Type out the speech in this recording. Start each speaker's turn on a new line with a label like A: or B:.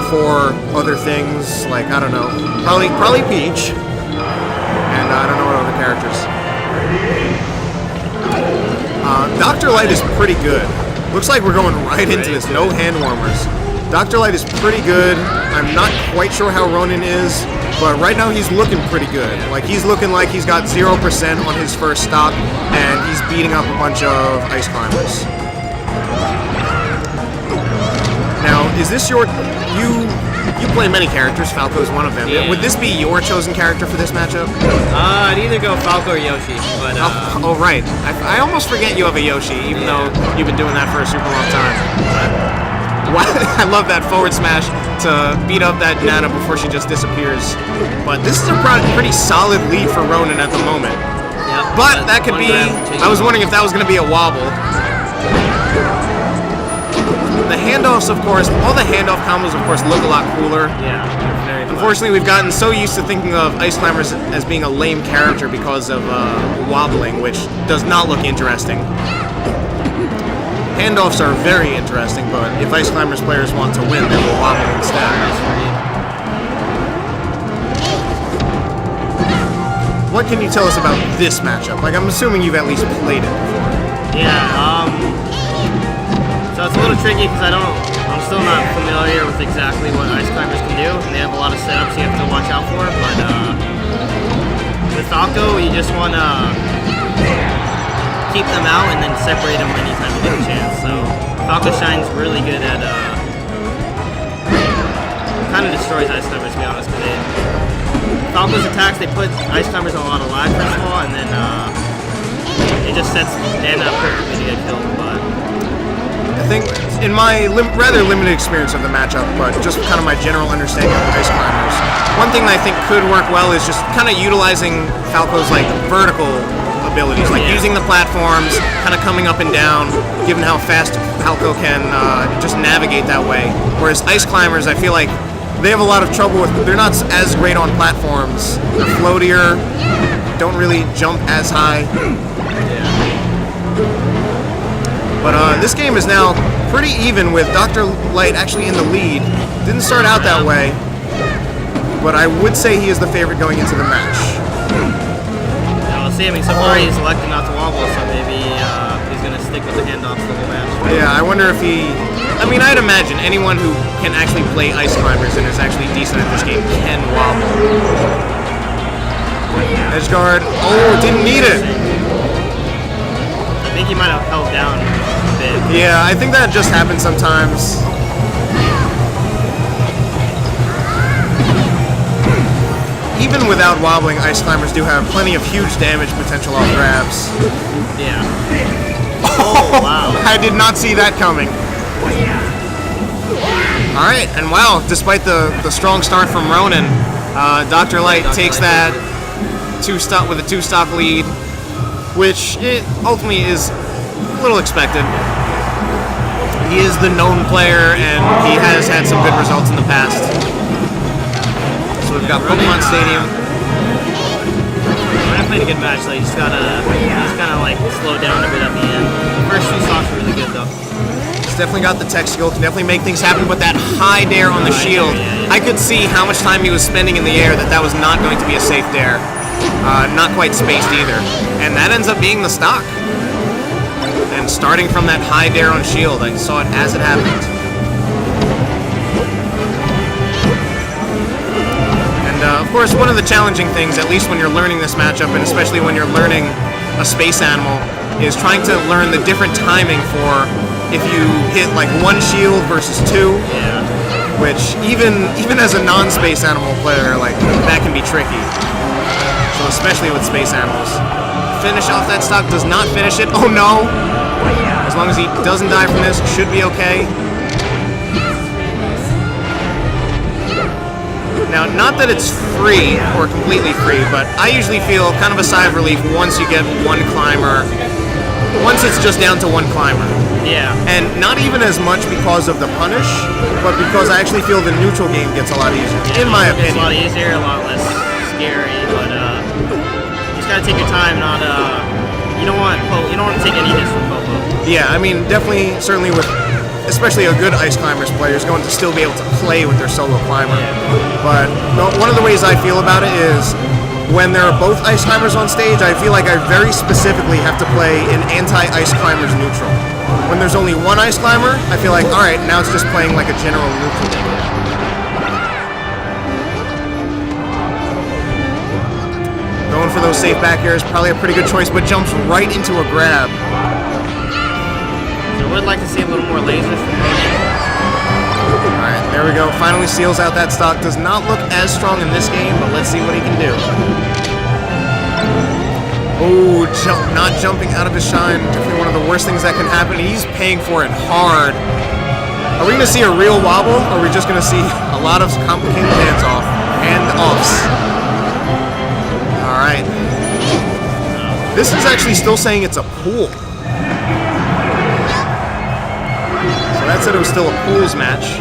A: for other things, like, I don't know, probably Peach, and I don't know what other characters. Dr. Light is pretty good. Looks like we're going right into this, no hand warmers. Dr. Light is pretty good. I'm not quite sure how Ronin is, but right now he's looking pretty good. Like, he's looking like he's got 0% on his first stock, and he's beating up a bunch of ice climbers. Now, is this your... You play many characters, Falco is one of them.
B: Yeah.
A: Would this be your chosen character for this matchup?
B: I'd either go Falco or Yoshi, but...
A: Oh, right. I almost forget you have a Yoshi, even though you've been doing that for a super long time. I love that forward smash to beat up that Nana before she just disappears. But this is a pretty solid lead for Ronin at the moment.
B: Yep,
A: but that could be... I was wondering if that was going to be a wobble. The handoffs, of course, all the handoff combos, of course, look a lot cooler.
B: Yeah, very fun.
A: Unfortunately, we've gotten so used to thinking of Ice Climbers as being a lame character because of wobbling, which does not look interesting. Handoffs are very interesting, but if Ice Climbers players want to win, they will wobble instead. What can you tell us about this matchup? Like, I'm assuming you've at least played it before.
B: Yeah, so it's a little tricky because I'm still not familiar with exactly what Ice Climbers can do, and they have a lot of setups you have to watch out for, but with Falco, you just want to keep them out and then separate them anytime you get a chance. So Falco shines really good at kind of destroys Ice Climbers, to be honest, because Falco's attacks, they put Ice Climbers on a lot of lag first of all, and then it just sets Dan up perfectly to get killed. But
A: I think in my rather limited experience of the matchup, but just kind of my general understanding of Ice Climbers, one thing that I think could work well is just kind of utilizing Falco's like vertical abilities, like using the platforms, kind of coming up and down, given how fast Falco can just navigate that way. Whereas Ice Climbers, I feel like they have a lot of trouble with, they're not as great on platforms, they're floatier, don't really jump as high. But this game is now pretty even with Dr. Light actually in the lead. Didn't start out that way, but I would say he is the favorite going into the match.
B: I mean, so far he's elected not to wobble, so maybe he's going to stick with the handoffs the whole match.
A: Yeah, I wonder if he... I mean, I'd imagine anyone who can actually play Ice Climbers and is actually decent at this game can wobble. Edge guard. Oh, didn't need it.
B: I think he might have held down a bit.
A: Yeah, I think that just happens sometimes. Even without wobbling, Ice Climbers do have plenty of huge damage potential off grabs.
B: Yeah. Oh, wow.
A: I did not see that coming. Alright, and wow, despite the strong start from Ronin, Dr. Light takes that with a two-stock lead, which it ultimately is a little expected. He is the known player, and he has had some good results in the past. So we've got Pokemon Stadium.
B: I played a good match, so you just gotta kind of like slow down a bit at the end. The first two stocks were really good though.
A: He's definitely got the tech skill, can definitely make things happen, but that high dare on the shield, I could see how much time he was spending in the air that was not going to be a safe dare. Not quite spaced either. And that ends up being the stock. And starting from that high dare on shield, I saw it as it happened. Of course, one of the challenging things, at least when you're learning this matchup, and especially when you're learning a space animal, is trying to learn the different timing for if you hit like one shield versus two.
B: Yeah.
A: Which even as a non-space animal player, like that can be tricky. So especially with space animals. Finish off that stock, does not finish it. Oh no! As long as he doesn't die from this, should be okay. Now, not that it's free, or completely free, but I usually feel kind of a sigh of relief once you get one climber, once it's just down to one climber.
B: Yeah.
A: And not even as much because of the punish, but because I actually feel the neutral game gets a lot easier, in my opinion.
B: It's a lot easier, a lot less scary, but you just gotta take your time, not, you don't want to take any hits from Popo.
A: Yeah, I mean, definitely, certainly with especially a good Ice Climbers player, is going to still be able to play with their solo climber. But one of the ways I feel about it is when there are both Ice Climbers on stage, I feel like I very specifically have to play an anti-Ice Climbers neutral. When there's only one Ice Climber, I feel like, alright, now it's just playing like a general neutral. Going for those safe back airs, probably a pretty good choice, but jumps right into a grab.
B: I would like to see a little more lasers from Ronin.
A: Alright, there we go. Finally seals out that stock. Does not look as strong in this game, but let's see what he can do. Oh, not jumping out of his shine. Definitely one of the worst things that can happen. He's paying for it hard. Are we going to see a real wobble, or are we just going to see a lot of complicated hands-off? Hand-offs. Alright. This is actually still saying it's a pool. So that said it was still a pools match.